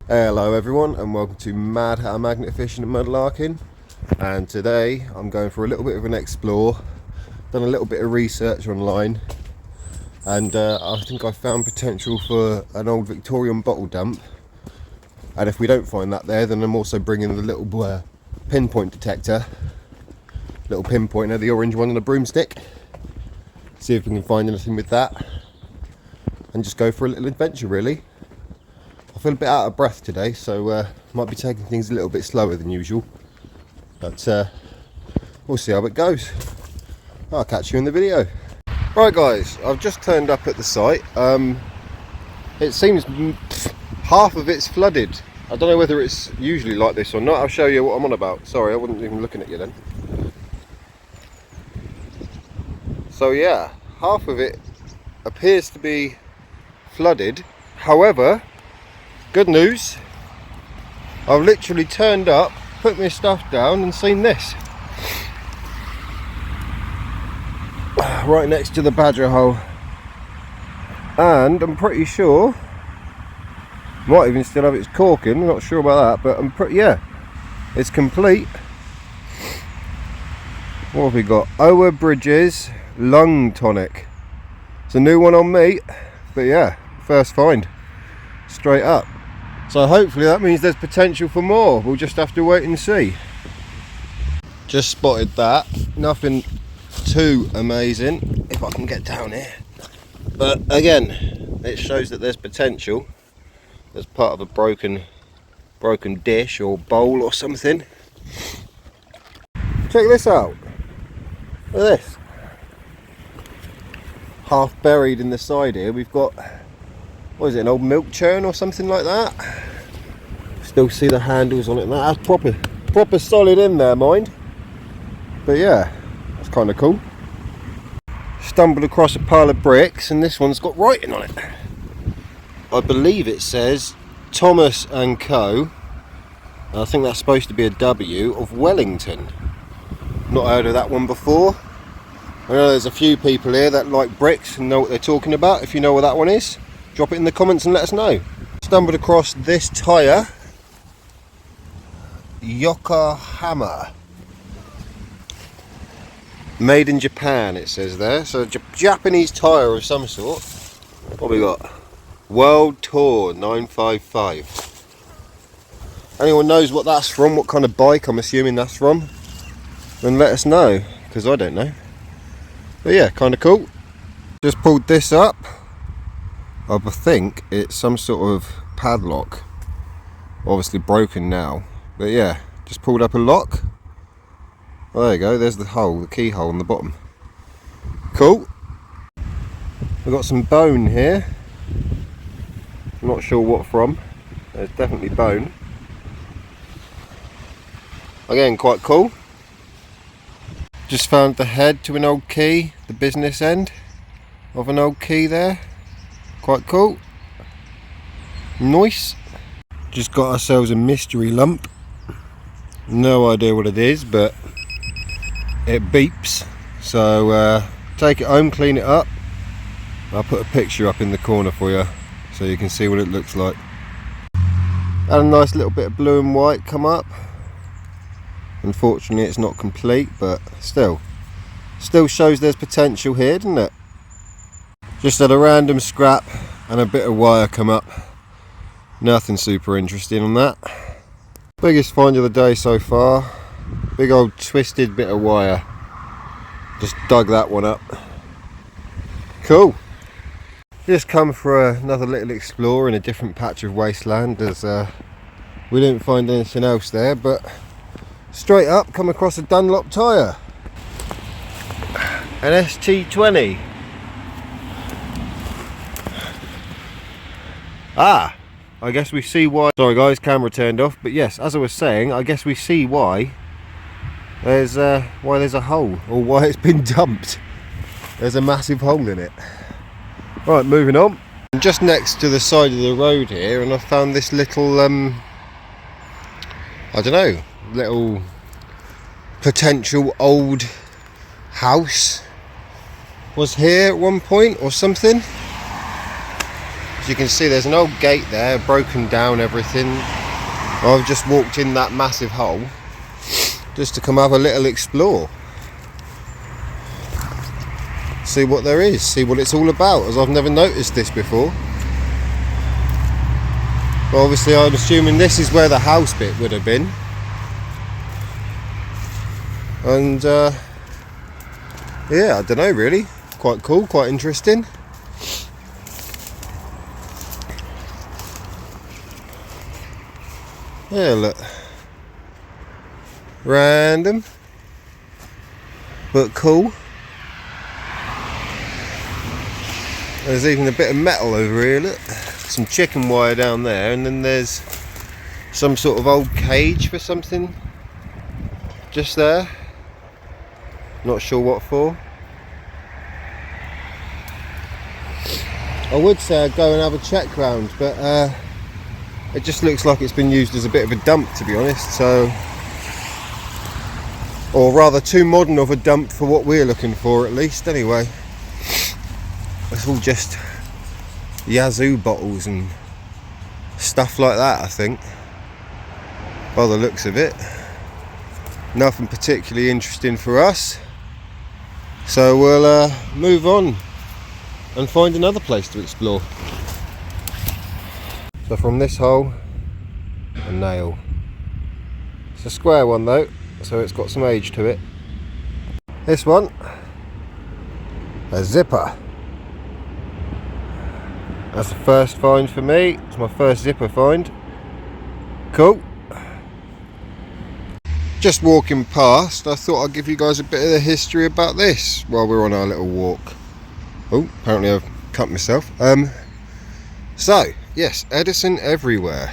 Hello everyone and welcome to Mad Hatter Magnet Fishing and Mudlarking, and today I'm going for a little bit of an explore. Done a little bit of research online and I think I found potential for an old Victorian bottle dump, and if we don't find that there, then I'm also bringing the little pinpoint detector, little pinpointer, the orange one on a broomstick. See if we can find anything with that and just go for a little adventure really. I feel a bit out of breath today, so might be taking things a little bit slower than usual, but we'll see how it goes. I'll catch you in the video. Right guys, I've just turned up at the site. It seems half of it's flooded. I don't know whether it's usually like this or not. I'll show you what I'm on about. Sorry, I wasn't even looking at you then. So yeah, half of it appears to be flooded. However, good news, I've literally turned up, put my stuff down and seen this. Right next to the badger hole. And I'm pretty sure, might even still have its corking, I'm not sure about that, but I'm pretty, yeah, it's complete. What have we got? Ower Bridges Lung Tonic. It's a new one on me, but yeah, first find, straight up. So hopefully that means there's potential for more. We'll just have to wait and see. Just spotted that. Nothing too amazing, if I can get down here. But again, it shows that there's potential. There's part of a broken dish or bowl or something. Check this out. Look at this. Half buried in the side here, we've got, what is it, an old milk churn or something like that? Still see the handles on it and that. That's proper solid in there, mind. But yeah, that's kind of cool. Stumbled across a pile of bricks and this one's got writing on it. I believe it says Thomas and Co. I think that's supposed to be a W, of Wellington. Not heard of that one before. I know there's a few people here that like bricks and know what they're talking about. If you know what that one is, drop it in the comments and let us know. Stumbled across this tyre, Yokohama, made in Japan it says there, so a Japanese tyre of some sort. What we got? World Tour 955. Anyone knows what that's from, what kind of bike I'm assuming that's from, then let us know, because I don't know. But yeah, kind of cool. Just pulled this up. I think it's some sort of padlock, obviously broken now, but yeah, just pulled up a lock. Well, there you go, there's the hole, the keyhole on the bottom. Cool. We've got some bone here. I'm not sure what from. There's definitely bone. Again, quite cool. Just found the head to an old key, the business end of an old key there. Quite cool. Nice. Just got ourselves a mystery lump. No idea what it is, but it beeps. So take it home, clean it up. I'll put a picture up in the corner for you so you can see what it looks like. Had a nice little bit of blue and white come up. Unfortunately it's not complete, but still shows there's potential here, doesn't it? Just had a random scrap and a bit of wire come up. Nothing super interesting on that. Biggest find of the day so far. Big old twisted bit of wire. Just dug that one up. Cool. Just come for another little explore in a different patch of wasteland, as we didn't find anything else there, but straight up come across a Dunlop tyre. An ST20. I guess we see why. Sorry guys, camera turned off, but yes, as I was saying, I guess we see why there's a hole, or why it's been dumped. There's a massive hole in it. Right, moving on. I'm just next to the side of the road here, and I found this little I don't know, little potential old house was here at one point or something. As you can see, there's an old gate there, broken down everything. I've just walked in that massive hole just to come have a little explore. See what there is, see what it's all about, as I've never noticed this before. But obviously I'm assuming this is where the house bit would have been. And yeah, I don't know really, quite cool, quite interesting. Yeah, look, random but cool. There's even a bit of metal over here, look, some chicken wire down there, and then there's some sort of old cage for something just there, not sure what for. I would say I'd go and have a check round, but it just looks like it's been used as a bit of a dump, to be honest, so, or rather too modern of a dump for what we're looking for, at least. Anyway, it's all just Yazoo bottles and stuff like that, I think, by the looks of it. Nothing particularly interesting for us, so we'll move on and find another place to explore. So from this hole, a nail. It's a square one though, so it's got some age to it. This one, a zipper. That's the first find for me. It's my first zipper find. Cool. Just walking past, I thought I'd give you guys a bit of the history about this while we're on our little walk. Oh, apparently I've cut myself. So, yes, Edison Everywhere.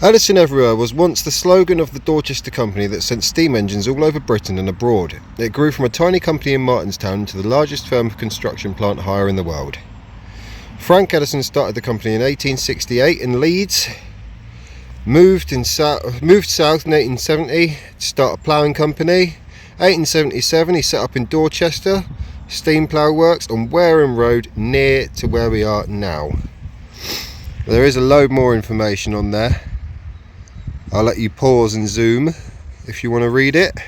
Edison Everywhere was once the slogan of the Dorchester company that sent steam engines all over Britain and abroad. It grew from a tiny company in Martinstown to the largest firm of construction plant hire in the world. Frank Edison started the company in 1868 in Leeds, moved south in 1870 to start a ploughing company. 1877 he set up in Dorchester steam plough works on Wareham Road, near to where we are now. There is a load more information on there. I'll let you pause and zoom if you want to read it.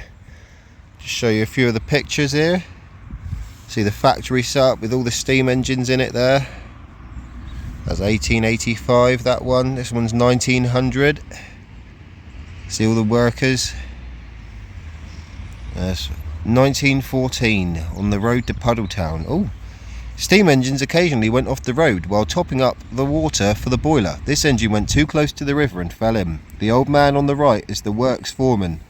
Just show you a few of the pictures here. See the factory set up with all the steam engines in it there. That's 1885, that one. This one's 1900. See all the workers. That's 1914 on the road to Puddletown. Oh, steam engines occasionally went off the road while topping up the water for the boiler. This engine went too close to the river and fell in. The old man on the right is the works foreman,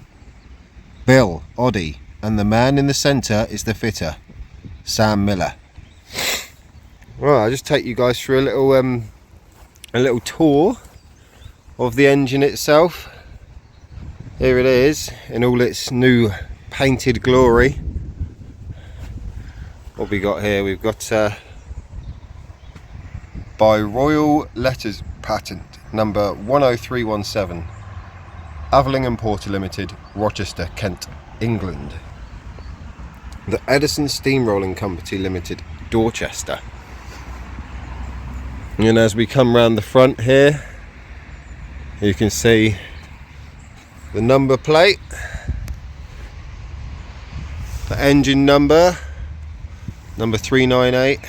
Bill Oddie, and the man in the centre is the fitter, Sam Miller. Right, I'll just take you guys through a little tour of the engine itself. Here it is in all its new painted glory. What we got here? We've got by Royal Letters Patent number 10317, Aveling & Porter Limited, Rochester, Kent, England. The Edison Steamrolling Company Limited, Dorchester. And as we come round the front here, you can see the number plate, the engine number 398,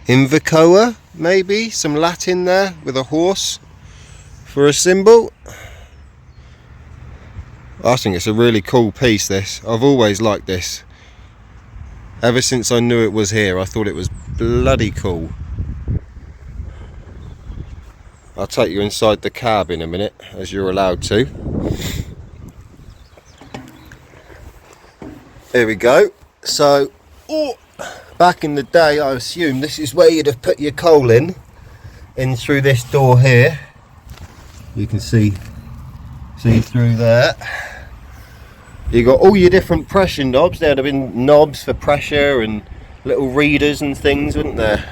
Invicoa, maybe some Latin there with a horse for a symbol. I think it's a really cool piece, this. I've always liked this. Ever since I knew it was here, I thought it was bloody cool. I'll take you inside the cab in a minute, as you're allowed to. Here we go. So, back in the day, I assume this is where you'd have put your coal in through this door here. You can see through there. You got all your different pressure knobs. There'd have been knobs for pressure and little readers and things, wouldn't there?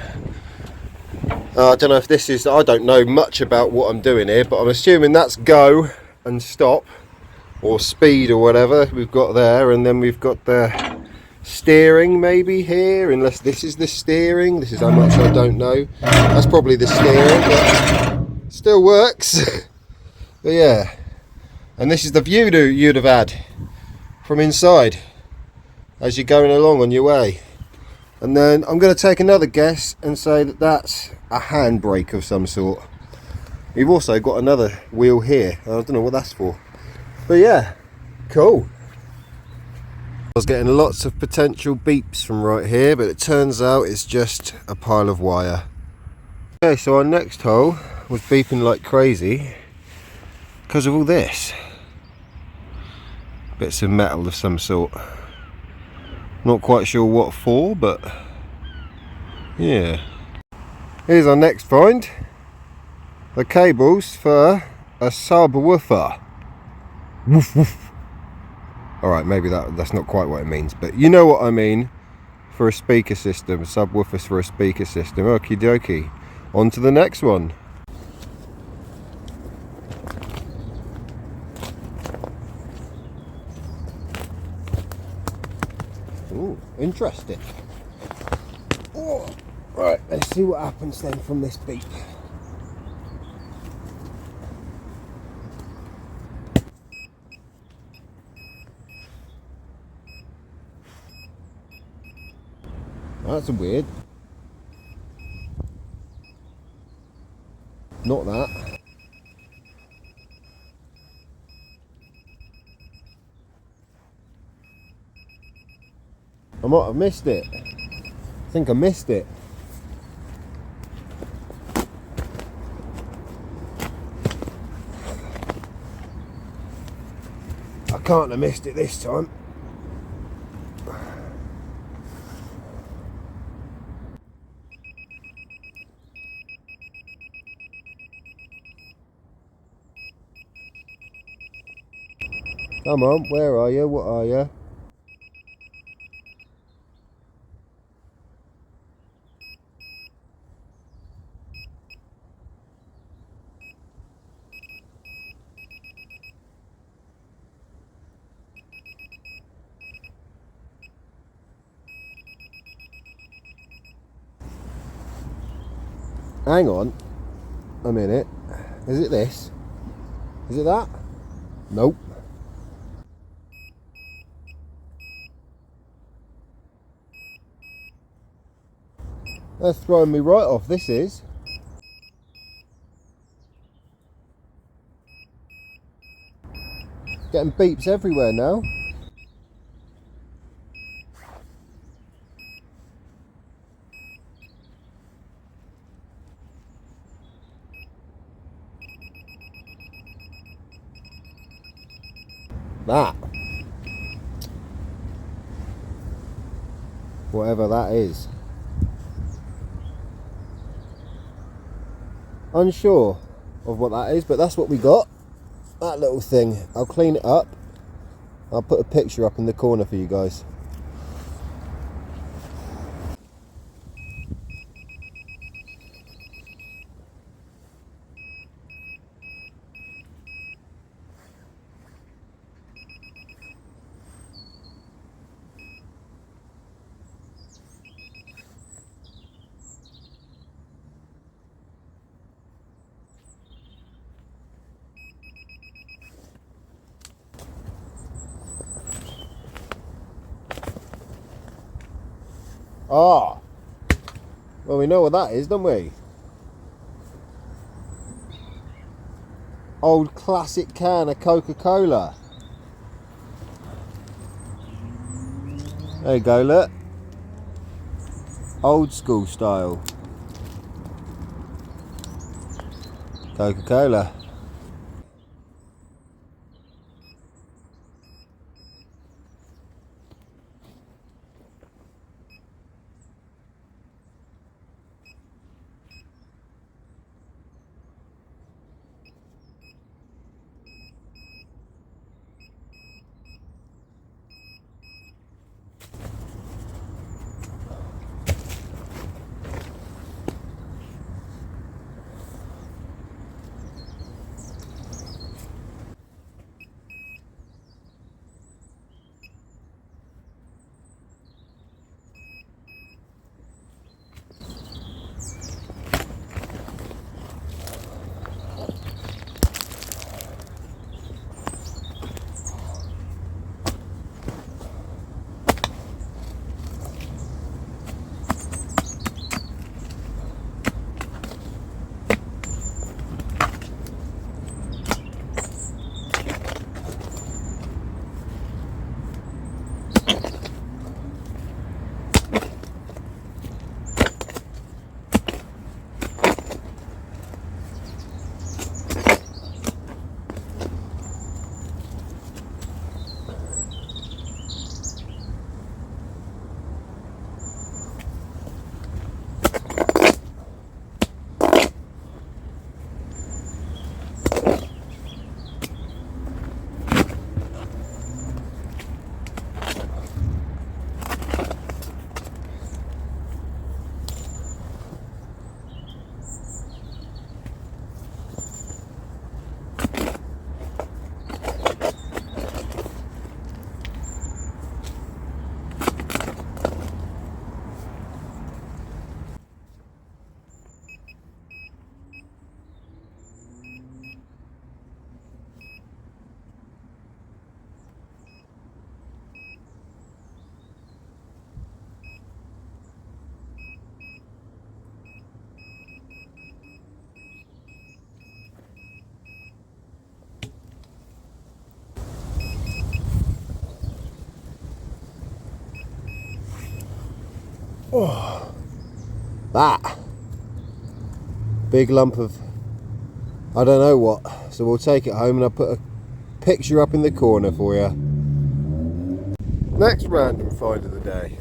I don't know if this is, I don't know much about what I'm doing here, but I'm assuming that's go and stop, or speed or whatever we've got there, and then we've got the steering maybe here, unless this is the steering. This is how much I don't know. That's probably the steering, but still works. But yeah, and this is the view you'd have had from inside as you're going along on your way. And then I'm going to take another guess and say that that's a handbrake of some sort. You've also got another wheel here. I don't know what that's for. But yeah, cool. I was getting lots of potential beeps from right here, but it turns out it's just a pile of wire. Okay, so our next hole was beeping like crazy because of all this. Bits of metal of some sort. Not quite sure what for, but yeah. Here's our next find. The cables for a subwoofer. Woof woof. Alright, maybe that's not quite what it means, but you know what I mean. For a speaker system, subwoofers for a speaker system. Okie dokie. On to the next one. Ooh, interesting. Oh, right, let's see what happens then from this beep. That's weird. Not that. I might have missed it. I think I missed it. I can't have missed it this time. Come on, where are you? What are you? Hang on a minute. Is it this? Is it that? Nope. That's throwing me right off, this is. Getting beeps everywhere now. That. Whatever that is. Unsure of what that is, but that's what we got. That little thing. I'll clean it up. I'll put a picture up in the corner for you guys. Ah, well, we know what that is, don't we? Old classic can of Coca-Cola. There you go, look. Old school style. Coca-Cola. Oh, that big lump of I don't know what. So we'll take it home and I'll put a picture up in the corner for you. Next random find of the day.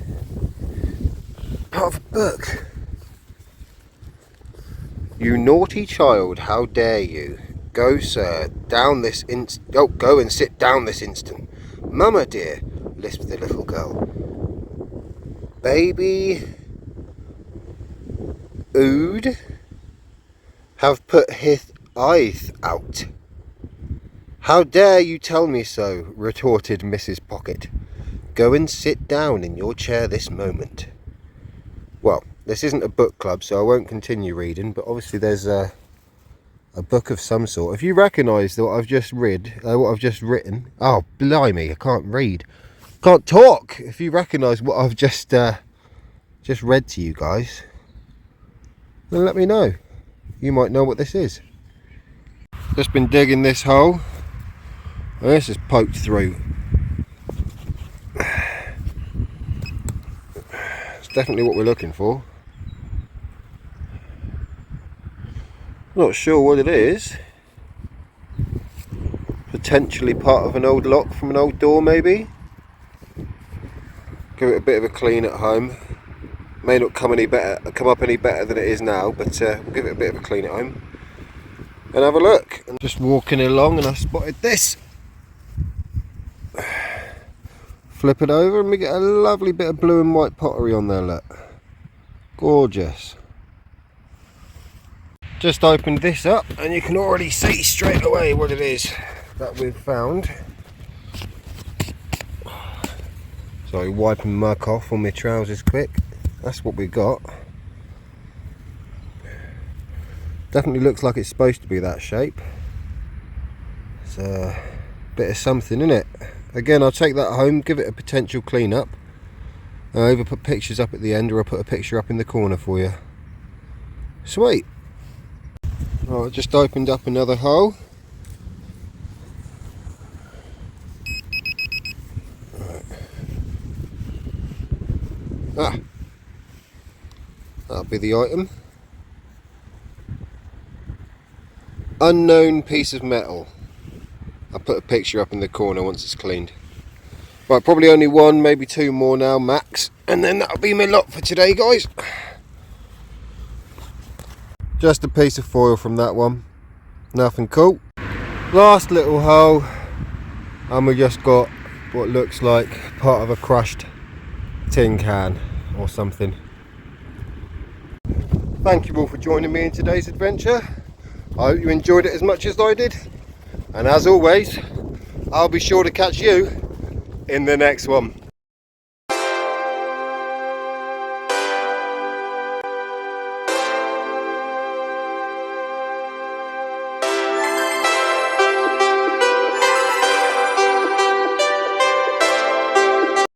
Part of a book. You naughty child, how dare you? Go, sir, down this go and sit down this instant. Mamma dear, lisped the little girl. Baby Ood have put his eyes out. How dare you tell me so, retorted Mrs. Pocket. Go and sit down in your chair this moment. Well, this isn't a book club, so I won't continue reading, but obviously there's a book of some sort. If you recognise what I've just read, what I've just written, oh blimey, I can't read, can't talk. If you recognise what I've just read to you guys, then let me know. You might know what this is. Just been digging this hole, and this is poked through. It's definitely what we're looking for. Not sure what it is. Potentially part of an old lock from an old door, maybe. Give it a bit of a clean at home. May not come up any better than it is now, but we'll give it a bit of a clean at home and have a look. I'm just walking along and I spotted this. Flip it over and we get a lovely bit of blue and white pottery on there, look. Gorgeous. Just opened this up and you can already see straight away what it is that we've found. Sorry, wiping muck off on my trousers quick. That's what we got. Definitely looks like it's supposed to be that shape. It's a bit of something, isn't it? Again, I'll take that home, give it a potential clean up. I'll either put pictures up at the end or I'll put a picture up in the corner for you. Sweet. Right, I just opened up another hole. Right. Ah, that'll be the item. Unknown piece of metal. I'll put a picture up in the corner once it's cleaned. Right, probably only one, maybe two more now, max. And then that'll be my lot for today, guys. Just a piece of foil from that one. Nothing cool. Last little hole. And we just got what looks like part of a crushed tin can or something. Thank you all for joining me in today's adventure. I hope you enjoyed it as much as I did. And as always, I'll be sure to catch you in the next one.